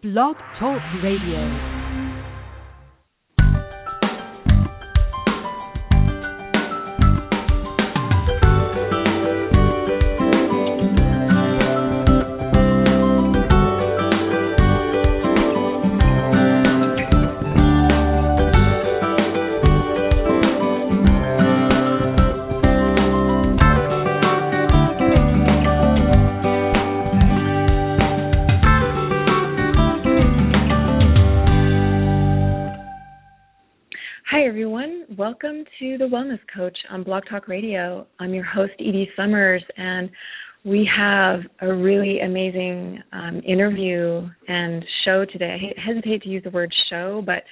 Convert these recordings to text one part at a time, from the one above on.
Blog Talk Radio. Welcome to The Wellness Coach on Blog Talk Radio. I'm your host, Edie Summers, and we have a really amazing interview and show today. I hesitate to use the word show, but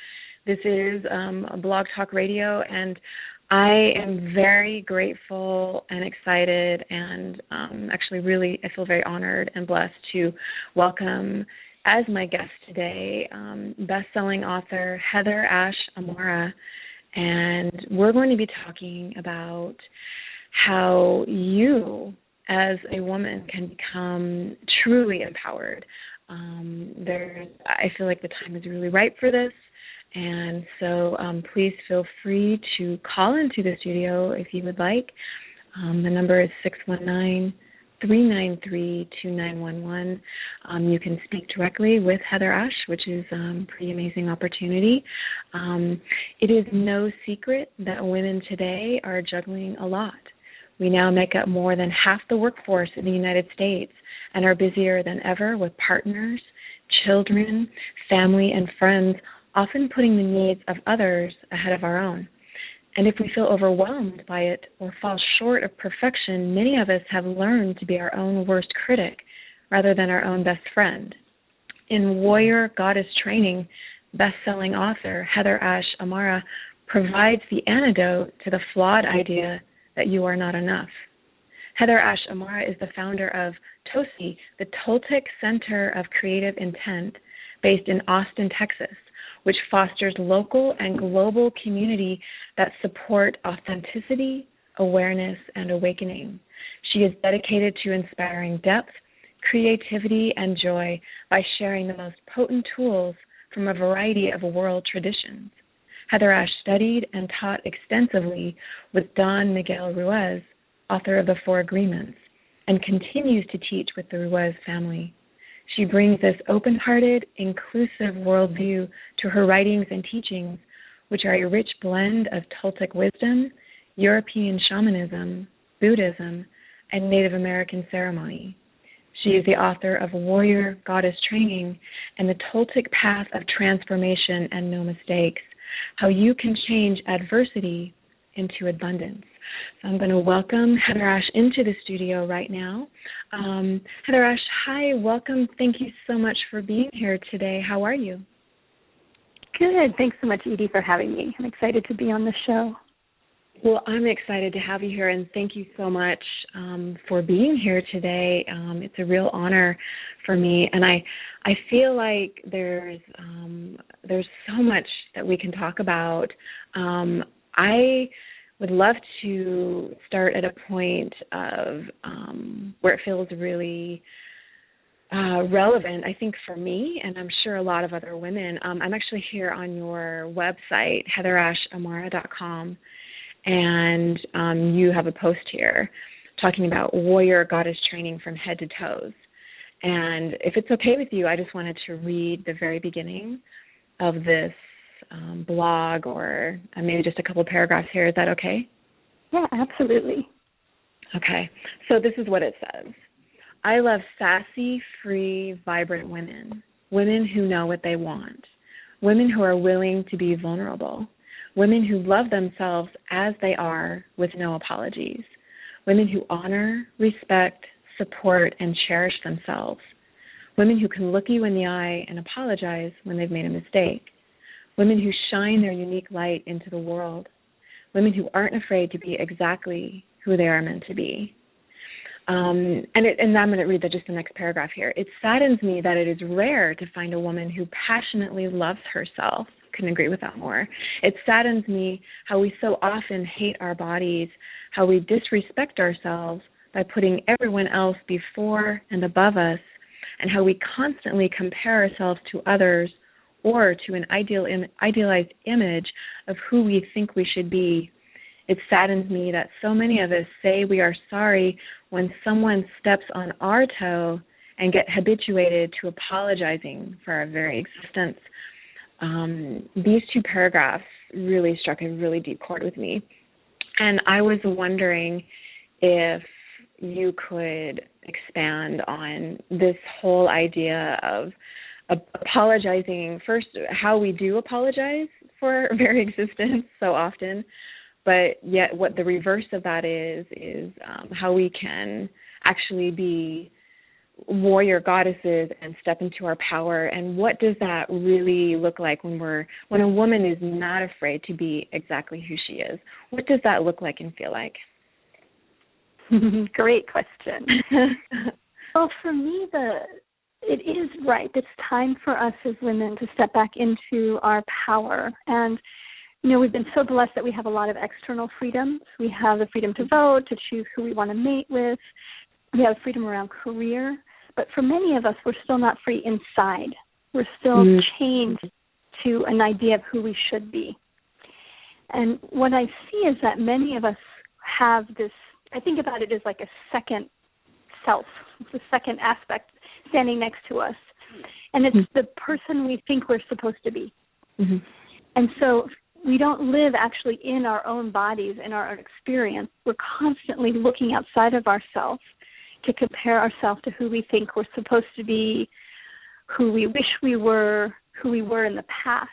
this is a Blog Talk Radio, and I am very grateful and excited and actually really I feel very honored and blessed to welcome as my guest today best-selling author Heather Amara. And we're going to be talking about how you, as a woman, can become truly empowered. I feel like the time is really ripe for this, and so please feel free to call into the studio if you would like. The number is 619-393-2911. You can speak directly with Heather Ash, which is a pretty amazing opportunity. It is no secret that women today are juggling a lot. We now make up more than half the workforce in the United States and are busier than ever with partners, children, family, and friends, often putting the needs of others ahead of our own. And if we feel overwhelmed by it or fall short of perfection, many of us have learned to be our own worst critic rather than our own best friend. In Warrior Goddess Training, best-selling author Heather Amara provides the antidote to the flawed idea that you are not enough. Heather Amara is the founder of TOSI, the Toltec Center of Creative Intent, based in Austin, Texas, which fosters local and global community that support authenticity, awareness, and awakening. She is dedicated to inspiring depth, creativity, and joy by sharing the most potent tools from a variety of world traditions. Heather Ash studied and taught extensively with Don Miguel Ruiz, author of The Four Agreements, and continues to teach with the Ruiz family. She brings this open-hearted, inclusive worldview to her writings and teachings, which are a rich blend of Toltec wisdom, European shamanism, Buddhism, and Native American ceremony. She is the author of Warrior Goddess Training and the Toltec Path of Transformation and No Mistakes, How You Can Change Adversity into Abundance. So I'm going to welcome Heather Ash into the studio right now. Heather Ash, hi, welcome. Thank you so much for being here today. How are you? Good. Thanks so much, Edie, for having me. I'm excited to be on the show. Well, I'm excited to have you here, and thank you so much for being here today. It's a real honor for me, and I feel like there's so much that we can talk about. I would love to start at a point of where it feels really relevant, I think, for me, and I'm sure a lot of other women. I'm actually here on your website, heatherashamara.com, and you have a post here talking about Warrior Goddess Training from head to toes. And if it's okay with you, I just wanted to read the very beginning of this blog, or maybe just a couple of paragraphs here. Is that okay? Yeah, absolutely. Okay. So this is what it says. I love sassy, free, vibrant women, women who know what they want, women who are willing to be vulnerable, women who love themselves as they are with no apologies, women who honor, respect, support, and cherish themselves, women who can look you in the eye and apologize when they've made a mistake, women who shine their unique light into the world, women who aren't afraid to be exactly who they are meant to be. And I'm going to read just the next paragraph here. It saddens me that it is rare to find a woman who passionately loves herself. Couldn't agree with that more. It saddens me how we so often hate our bodies, how we disrespect ourselves by putting everyone else before and above us, and how we constantly compare ourselves to others or to an idealized image of who we think we should be. It saddens me that so many of us say we are sorry when someone steps on our toe and get habituated to apologizing for our very existence. These two paragraphs really struck a really deep chord with me. And I was wondering if you could expand on this whole idea of apologizing, first, how we do apologize for our very existence so often, but yet what the reverse of that is how we can actually be warrior goddesses and step into our power. And what does that really look like when a woman is not afraid to be exactly who she is? What does that look like and feel like? Great question. Well, for me, it is right. It's time for us as women to step back into our power. And, we've been so blessed that we have a lot of external freedoms. We have the freedom to vote, to choose who we want to mate with. We have freedom around career. But for many of us, we're still not free inside. We're still chained to an idea of who we should be. And what I see is that many of us have this, I think about it as like a second self. It's a second aspect standing next to us. And it's the person we think we're supposed to be. Mm-hmm. And so we don't live actually in our own bodies, in our own experience. We're constantly looking outside of ourselves to compare ourselves to who we think we're supposed to be, who we wish we were, who we were in the past,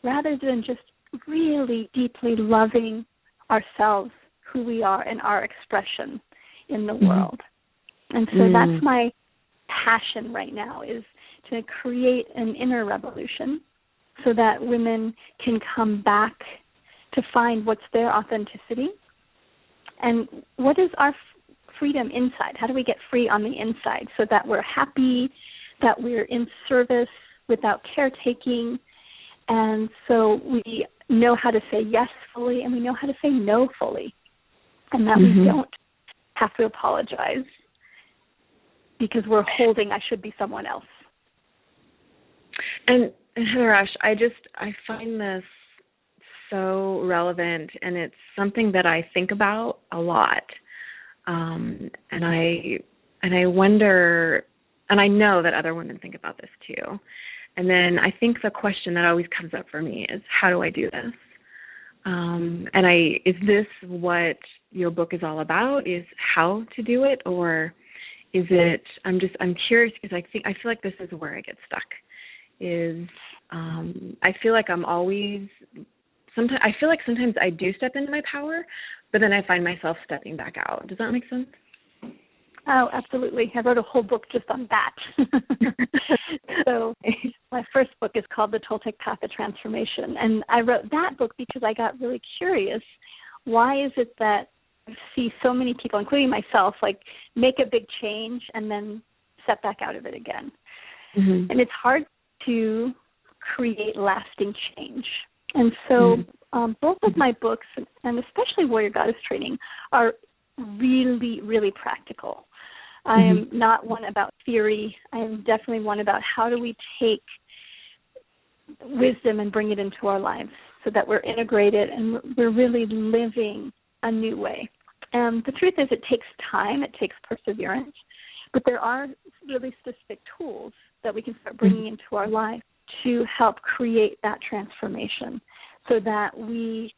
rather than just really deeply loving ourselves, who we are, and our expression in the world. And so that's my passion right now, is to create an inner revolution so that women can come back to find what's their authenticity and what is our freedom inside. How do we get free on the inside so that we're happy, that we're in service without caretaking, and so we know how to say yes fully and we know how to say no fully, and that we don't have to apologize because we're holding I should be someone else. And Heather Ash, I find this so relevant, and it's something that I think about a lot. And I wonder, and I know that other women think about this too. And then I think the question that always comes up for me is, how do I do this? Is this what your book is all about? Is how to do it, or is it? I'm curious because I feel like this is where I get stuck. I feel like I'm always. Sometimes I feel like sometimes I do step into my power, but then I find myself stepping back out. Does that make sense? Oh, absolutely. I wrote a whole book just on that. So my first book is called The Toltec Path of Transformation. And I wrote that book because I got really curious. Why is it that I see so many people, including myself, like make a big change and then step back out of it again? Mm-hmm. And it's hard to create lasting change. And so both of my books, and especially Warrior Goddess Training, are really, really practical. I am not one about theory. I am definitely one about how do we take wisdom and bring it into our lives so that we're integrated and we're really living a new way. And the truth is it takes time, it takes perseverance, but there are really specific tools that we can start bringing into our life to help create that transformation so that we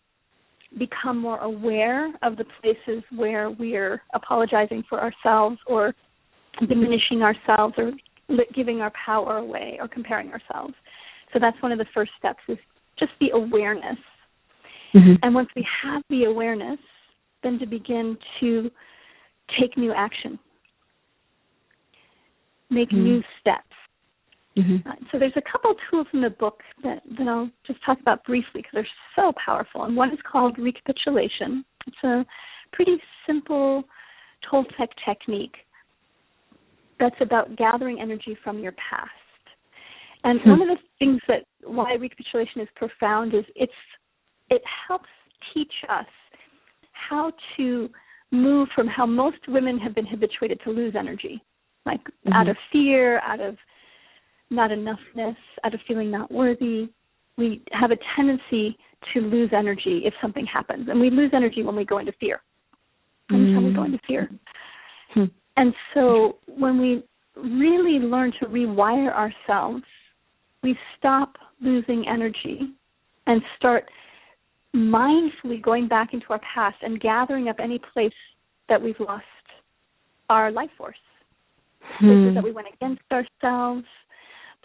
become more aware of the places where we're apologizing for ourselves or diminishing ourselves or giving our power away or comparing ourselves. So that's one of the first steps, is just the awareness. And once we have the awareness, then to begin to take new action, make new steps. So there's a couple tools in the book that I'll just talk about briefly because they're so powerful. And one is called recapitulation. It's a pretty simple Toltec technique that's about gathering energy from your past. And one of the things that why recapitulation is profound is it helps teach us how to move from how most women have been habituated to lose energy. like out of fear, out of not enoughness, out of feeling not worthy. We have a tendency to lose energy if something happens. And we lose energy when we go into fear. Anytime we go into fear. And so when we really learn to rewire ourselves, we stop losing energy and start mindfully going back into our past and gathering up any place that we've lost our life force. Places that we went against ourselves,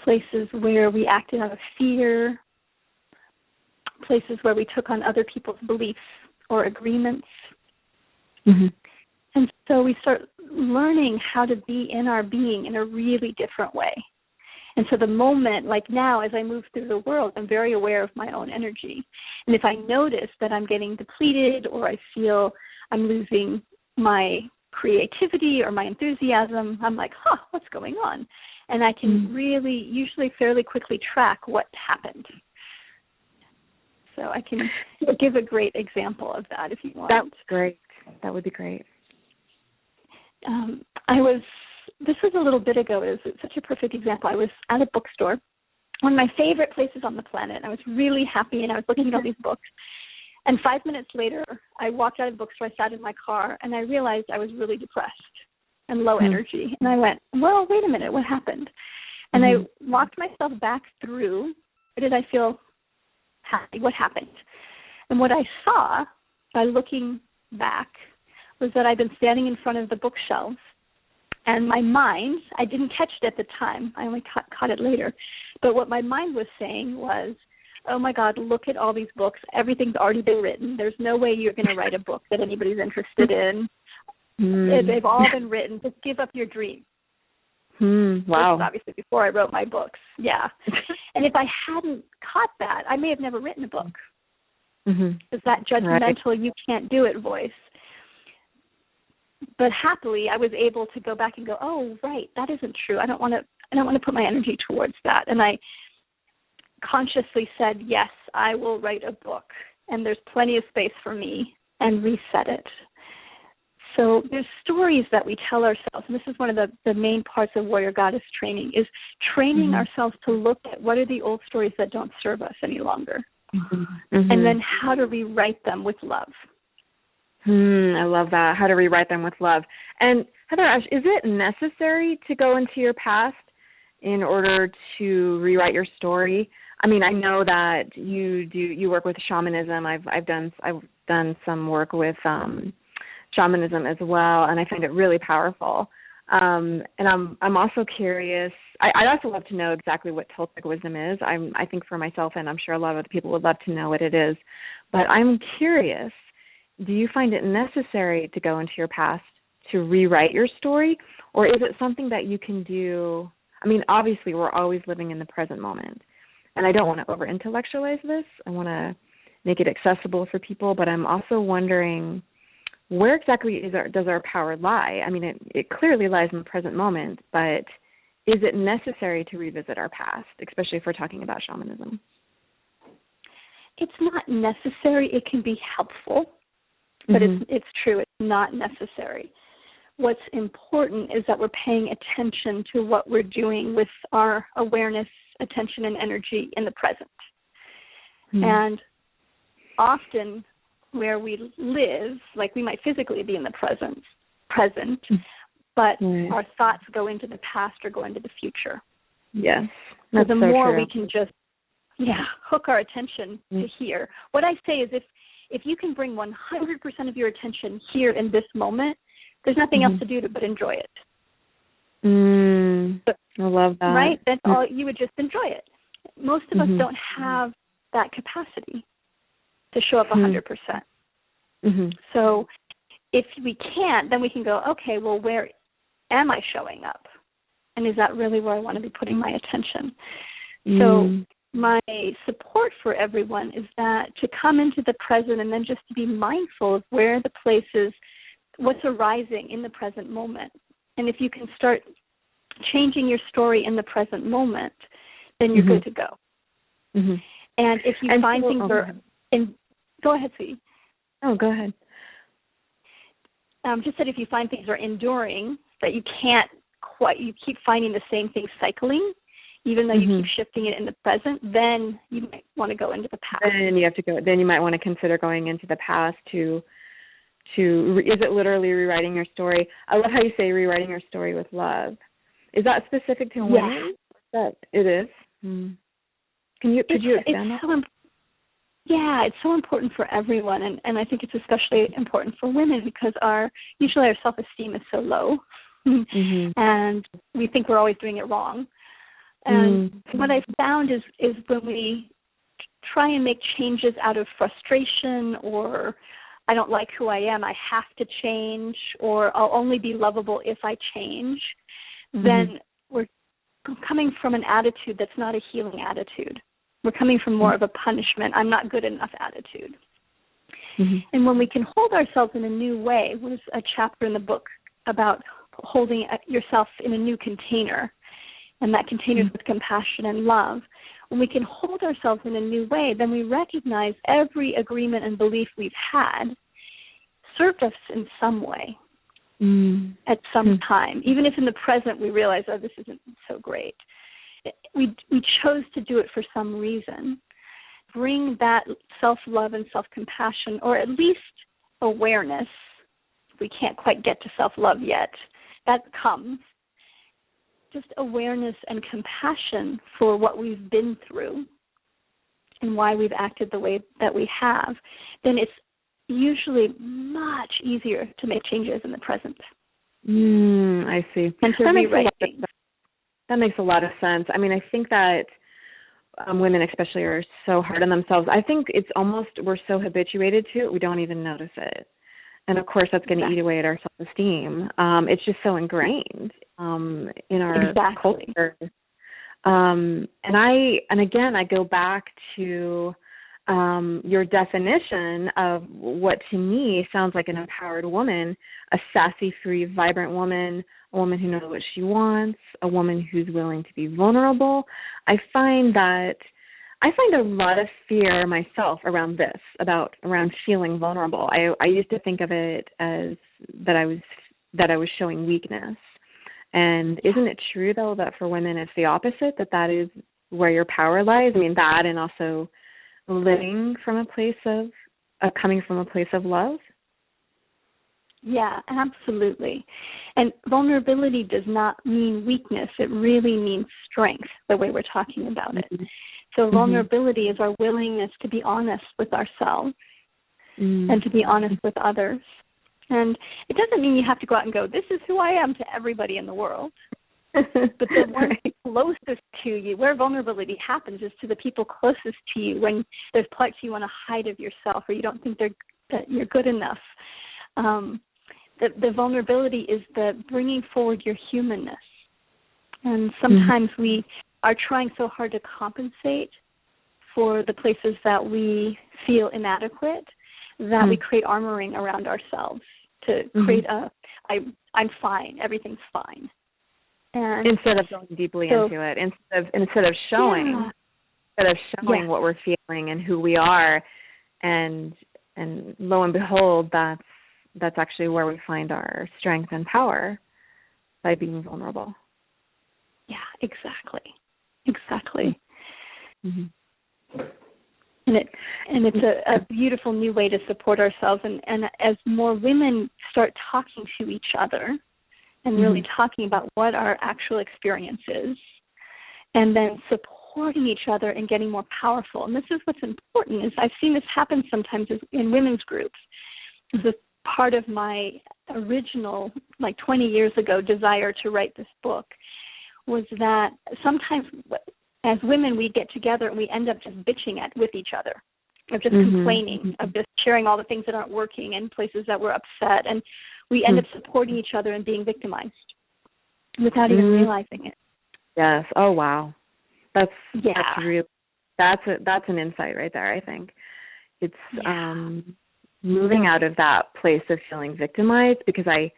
places where we acted out of fear, places where we took on other people's beliefs or agreements. And so we start learning how to be in our being in a really different way. And so the moment, like now, as I move through the world, I'm very aware of my own energy. And if I notice that I'm getting depleted or I feel I'm losing my creativity or my enthusiasm, I'm like, what's going on? And I can really, usually fairly quickly track what happened. So I can give a great example of that if you want. That's great. That would be great. This was a little bit ago. It was such a perfect example. I was at a bookstore, one of my favorite places on the planet. I was really happy, and I was looking at all these books. And 5 minutes later, I walked out of the bookstore, I sat in my car, and I realized I was really depressed and low energy. And I went, well, wait a minute, what happened? And I walked myself back through, did I feel happy? What happened? And what I saw by looking back was that I'd been standing in front of the bookshelves, and my mind, I didn't catch it at the time, I only caught it later, but what my mind was saying was, oh my God, look at all these books, everything's already been written, there's no way you're going to write a book that anybody's interested in, they've all been written, just give up your dream. Wow. This was obviously before I wrote my books, yeah. And if I hadn't caught that, I may have never written a book. It's that judgmental, you can't do it voice. But happily, I was able to go back and go, oh, right, that isn't true. I don't want to put my energy towards that. And I consciously said, yes, I will write a book, and there's plenty of space for me, and reset it. So there's stories that we tell ourselves, and this is one of the main parts of Warrior Goddess training, is training ourselves to look at what are the old stories that don't serve us any longer, and then how to rewrite them with love. I love that, how to rewrite them with love. And Heather Ash, is it necessary to go into your past in order to rewrite your story? I mean, I know that you work with shamanism. I've done some work with shamanism as well, and I find it really powerful. And I'm also curious. I'd also love to know exactly what Toltec wisdom is. I think for myself, and I'm sure a lot of other people would love to know what it is. But I'm curious. Do you find it necessary to go into your past to rewrite your story, or is it something that you can do? I mean, obviously, we're always living in the present moment, and I don't want to over-intellectualize this. I want to make it accessible for people, but I'm also wondering, where exactly does our power lie? I mean, it clearly lies in the present moment, but is it necessary to revisit our past, especially if we're talking about shamanism? It's not necessary. It can be helpful. But it's true, it's not necessary. What's important is that we're paying attention to what we're doing with our awareness, attention, and energy in the present. And often where we live, like we might physically be in the present, but our thoughts go into the past or go into the future. Yes. So the more we can just hook our attention to here. What I say is if you can bring 100% of your attention here in this moment, there's nothing else to do but enjoy it. I love that. Right? Then you would just enjoy it. Most of us don't have that capacity to show up 100%. So if we can't, then we can go, okay, well, where am I showing up? And is that really where I want to be putting my attention? So my support for everyone is that to come into the present and then just to be mindful of where the places, what's arising in the present moment. And if you can start changing your story in the present moment, then you're good to go. And if you find things go ahead, sweetie. Oh, go ahead. Just that if you find things are enduring, that you can't you keep finding the same thing cycling, even though you keep shifting it in the present, then you might want to go into the past. Then you might want to consider going into the past is it literally rewriting your story? I love how you say rewriting your story with love. Is that specific to women? That it is. Could you expand that? It's so important for everyone, and I think it's especially important for women because usually our self-esteem is so low, and we think we're always doing it wrong. And what I've found is when we try and make changes out of frustration, or I don't like who I am, I have to change, or I'll only be lovable if I change, then we're coming from an attitude that's not a healing attitude. We're coming from more of a punishment, I'm not good enough attitude. And when we can hold ourselves in a new way, there's a chapter in the book about holding yourself in a new container, and that container is with compassion and love. When we can hold ourselves in a new way, then we recognize every agreement and belief we've had served us in some way at some time. Even if in the present we realize, oh, this isn't so great. We chose to do it for some reason. Bring that self-love and self-compassion, or at least awareness. We can't quite get to self-love yet. That comes. Just awareness and compassion for what we've been through and why we've acted the way that we have, then it's usually much easier to make changes in the present. I see. And to rewrite things. That makes a lot of sense. I mean, I think that women especially are so hard on themselves. I think it's almost we're so habituated to it, we don't even notice it. And, of course, that's going to eat away at our self-esteem. It's just so ingrained in our culture. And again, I go back to your definition of what to me sounds like an empowered woman, a sassy, free, vibrant woman, a woman who knows what she wants, a woman who's willing to be vulnerable. I find a lot of fear myself around this, around feeling vulnerable. I used to think of it as that I was showing weakness. And isn't it true, though, that for women it's the opposite, that is where your power lies? I mean, that and also living from a place of, coming from a place of love? Yeah, absolutely. And vulnerability does not mean weakness. It really means strength, the way we're talking about it. So vulnerability is our willingness to be honest with ourselves and to be honest with others. And it doesn't mean you have to go out and go, this is who I am to everybody in the world. But the ones closest to you, where vulnerability happens is to the people closest to you when there's parts you want to hide of yourself or you don't think that you're good enough. The vulnerability is the bringing forward your humanness. And sometimes we are trying so hard to compensate for the places that we feel inadequate that we create armoring around ourselves to create I'm fine, everything's fine. And instead of going deeply into it, instead of showing what we're feeling and who we are, and lo and behold, that's actually where we find our strength and power, by being vulnerable. Yeah, exactly. And it's a beautiful new way to support ourselves. And as more women start talking to each other and really talking about what our actual experience is, and then supporting each other and getting more powerful. And this is what's important, is I've seen this happen sometimes in women's groups. This is part of my original, 20 years ago, desire to write this book, was that sometimes as women we get together and we end up just bitching with each other, of just complaining, of just sharing all the things that aren't working and places that we're upset, and we end up supporting each other and being victimized without even realizing it. Yes. Oh wow. That's an insight right there. I think it's moving out of that place of feeling victimized, because I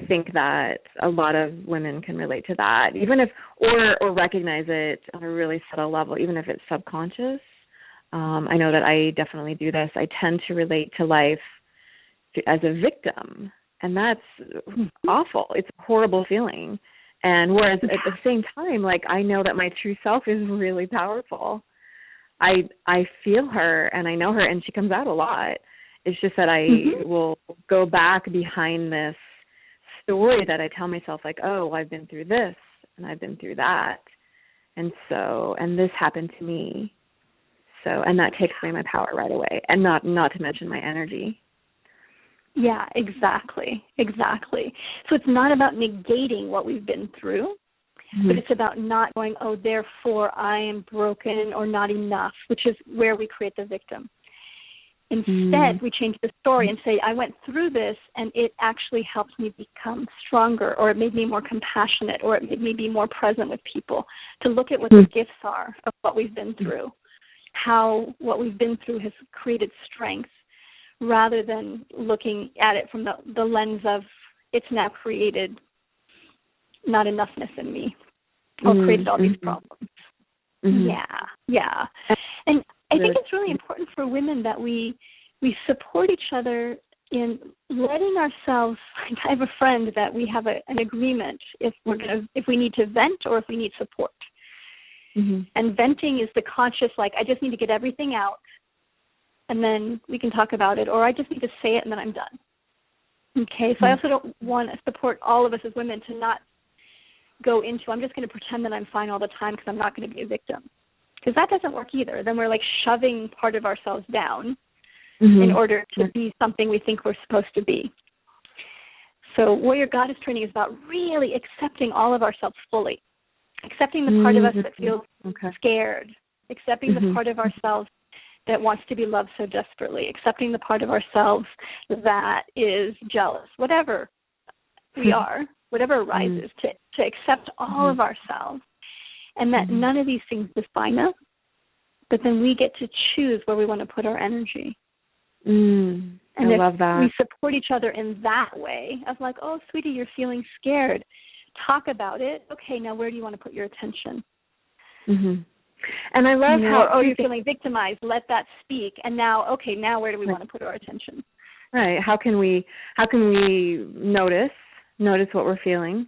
think that a lot of women can relate to that, even if or recognize it on a really subtle level, even if it's subconscious. I know that I definitely do this. I tend to relate to life as a victim, and that's awful. It's a horrible feeling. And whereas at the same time, like, I know that my true self is really powerful. I feel her and I know her, and she comes out a lot. It's just that I will go back behind this story that I tell myself, like, oh, I've been through this and I've been through that. And this happened to me. So, and that takes away my power right away, and not to mention my energy. Yeah, exactly. So it's not about negating what we've been through, but it's about not going, oh, therefore I am broken or not enough, which is where we create the victim. Instead, we change the story and say, I went through this and it actually helped me become stronger, or it made me more compassionate, or it made me be more present with people, to look at what the gifts are of what we've been through, how what we've been through has created strength, rather than looking at it from the lens of it's now created not enoughness in me, or created all these problems. Yeah. And I think it's really important for women that we support each other in letting ourselves. I have a friend that we have an agreement if we need to vent or if we need support. And venting is the conscious, like, I just need to get everything out, and then we can talk about it, or I just need to say it and then I'm done. Okay, so I also don't want to support all of us as women to not go into, I'm just going to pretend that I'm fine all the time because I'm not going to be a victim. Because that doesn't work either. Then we're like shoving part of ourselves down in order to be something we think we're supposed to be. So Warrior Goddess training is about really accepting all of ourselves fully, accepting the part of us that feels scared, accepting the part of ourselves that wants to be loved so desperately, accepting the part of ourselves that is jealous, whatever we are, whatever arises, to accept all of ourselves, and that none of these things define us, but then we get to choose where we want to put our energy. And I love that. We support each other in that way of like, oh, sweetie, you're feeling scared. Talk about it. Okay, now where do you want to put your attention? And I love how, you're feeling victimized. Let that speak. And now, okay, now where do we want to put our attention? Right. How can we notice what we're feeling,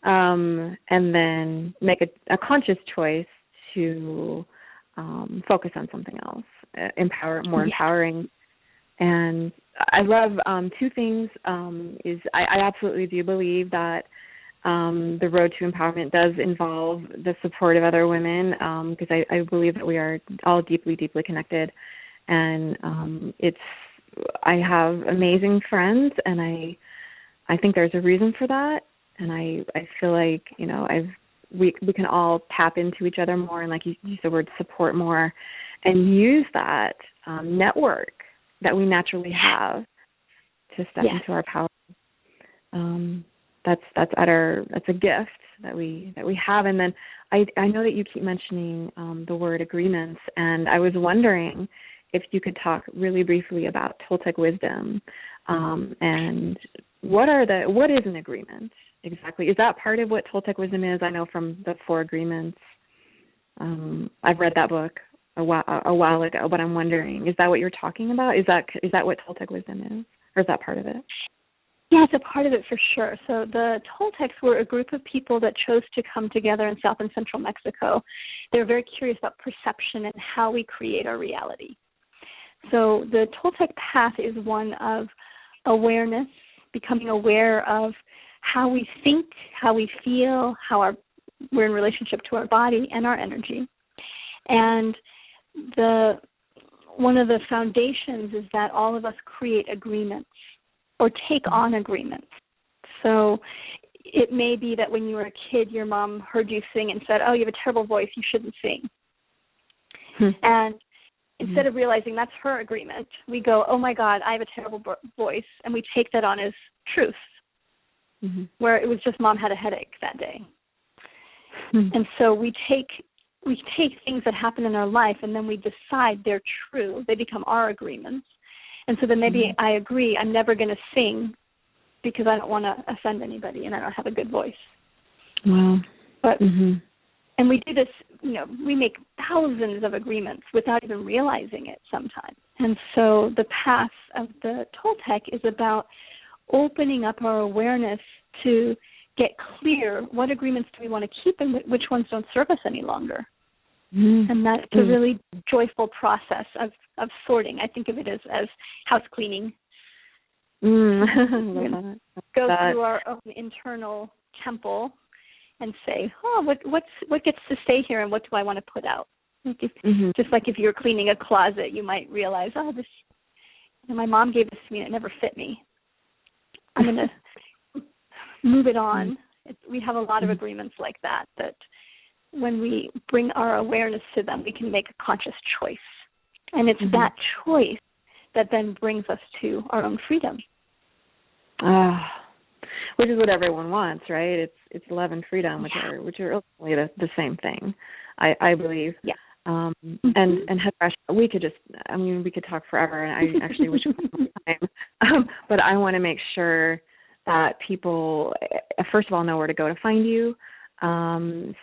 and then make a conscious choice to focus on something else, empowering. And I love two things. Is I absolutely do believe that the road to empowerment does involve the support of other women, because I believe that we are all deeply, deeply connected. And I have amazing friends, and I think there's a reason for that. And I feel like, we can all tap into each other more, and like you used the word support more, and use that network that we naturally have to step into our power. That's a gift that we have. And then I know that you keep mentioning the word agreements, and I was wondering if you could talk really briefly about Toltec wisdom, and what is an agreement exactly? Is that part of what Toltec wisdom is? I know from the 4 Agreements. I've read that book a while ago, but I'm wondering, is that what you're talking about? Is that what Toltec wisdom is, or is that part of it? Yeah, it's a part of it for sure. So the Toltecs were a group of people that chose to come together in South and Central Mexico. They were very curious about perception and how we create our reality. So the Toltec path is one of awareness, becoming aware of how we think, how we feel, how we're in relationship to our body and our energy. And one of the foundations is that all of us create agreements or take on agreements. So it may be that when you were a kid, your mom heard you sing and said, oh, you have a terrible voice, you shouldn't sing. And instead of realizing that's her agreement, we go, oh my God, I have a terrible voice, and we take that on as truth, where it was just mom had a headache that day. And so we take things that happen in our life, and then we decide they're true. They become our agreements. And so then maybe I agree, I'm never going to sing because I don't want to offend anybody and I don't have a good voice. Wow. But and we do this, we make thousands of agreements without even realizing it sometimes. And so the path of the Toltec is about opening up our awareness to get clear what agreements do we want to keep and which ones don't serve us any longer. And that's a really joyful process of sorting. I think of it as house cleaning. Go through our own internal temple and say, what gets to stay here and what do I want to put out? Just like if you're cleaning a closet, you might realize, my mom gave this to me and it never fit me. I'm going to move it on. We have a lot of agreements like that when we bring our awareness to them, we can make a conscious choice. And it's that choice that then brings us to our own freedom. Which is what everyone wants, right? It's love and freedom, which are ultimately the same thing, I believe. Yeah. And Heather, we could talk forever, and I actually wish we had more time. But I want to make sure that people, first of all, know where to go to find you. And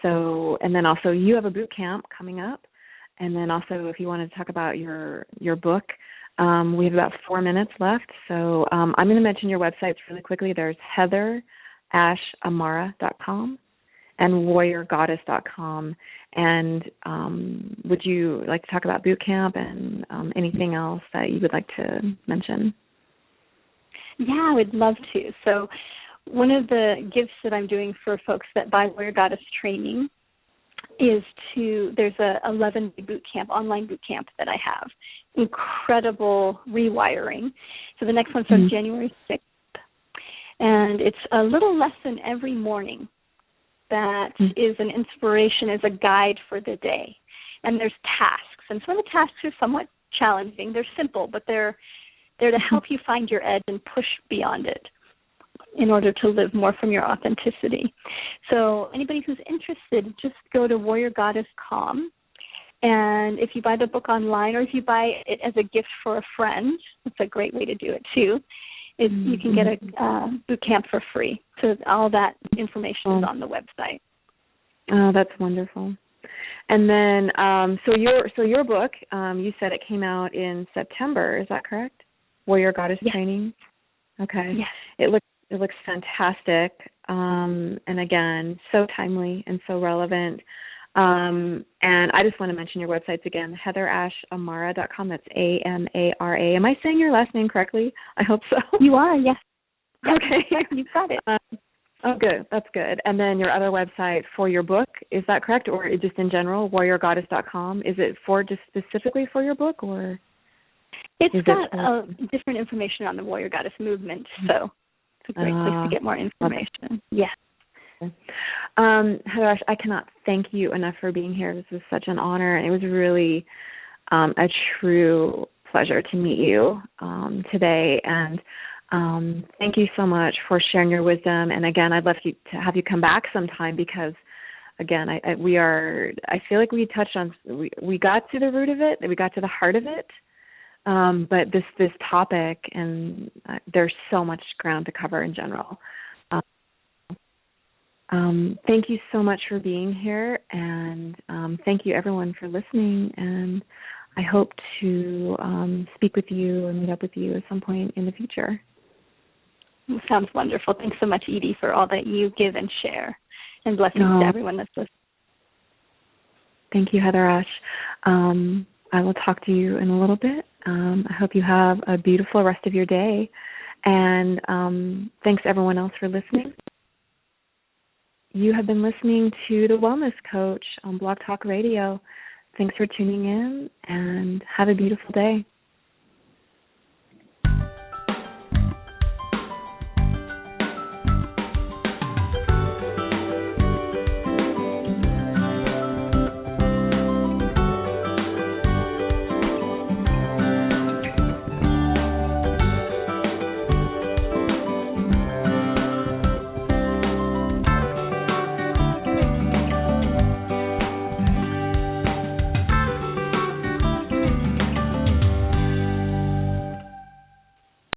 then also you have a boot camp coming up. And then also if you wanted to talk about your book, we have about 4 minutes left. So I'm going to mention your websites really quickly. There's heatherashamara.com and warriorgoddess.com. And would you like to talk about boot camp and anything else that you would like to mention? Yeah, I would love to. So one of the gifts that I'm doing for folks that buy Warrior Goddess training is there's a 11-day boot camp, online boot camp that I have. Incredible rewiring. So the next one starts January 6th. And it's a little lesson every morning that is an inspiration, is a guide for the day. And there's tasks. And some of the tasks are somewhat challenging. They're simple, but they're to help you find your edge and push beyond it in order to live more from your authenticity. So anybody who's interested, just go to warriorgoddess.com. And if you buy the book online or if you buy it as a gift for a friend, it's a great way to do it too, you can get a boot camp for free. So all that information is on the website. Oh, that's wonderful. And then, so your book, you said it came out in September. Is that correct? Warrior Goddess Training. Okay. Yes. It looks fantastic. And again, so timely and so relevant. And I just want to mention your websites again, heatherashamara.com. That's AMARA. Am I saying your last name correctly? I hope so. You are, yes. Okay. You've got it. Oh, good. That's good. And then your other website for your book, is that correct? Or just in general, warriorgoddess.com? Is it just specifically for your book, or? It's got different information on the Warrior Goddess movement, so it's a great place to get more information. Yeah. Heather, I cannot thank you enough for being here. This was such an honor, and it was really a true pleasure to meet you today. And thank you so much for sharing your wisdom. And again, I'd love to have you come back sometime because, again, I feel like we touched on, we got to the root of it, we got to the heart of it. But this topic, and there's so much ground to cover in general. Thank you so much for being here, and thank you everyone for listening. And I hope to speak with you and meet up with you at some point in the future. Sounds wonderful. Thanks so much, Edie, for all that you give and share, and blessings to everyone that's listening. Thank you, Heather Ash. I will talk to you in a little bit. I hope you have a beautiful rest of your day. And thanks, everyone else, for listening. You have been listening to The Wellness Coach on Blog Talk Radio. Thanks for tuning in, and have a beautiful day.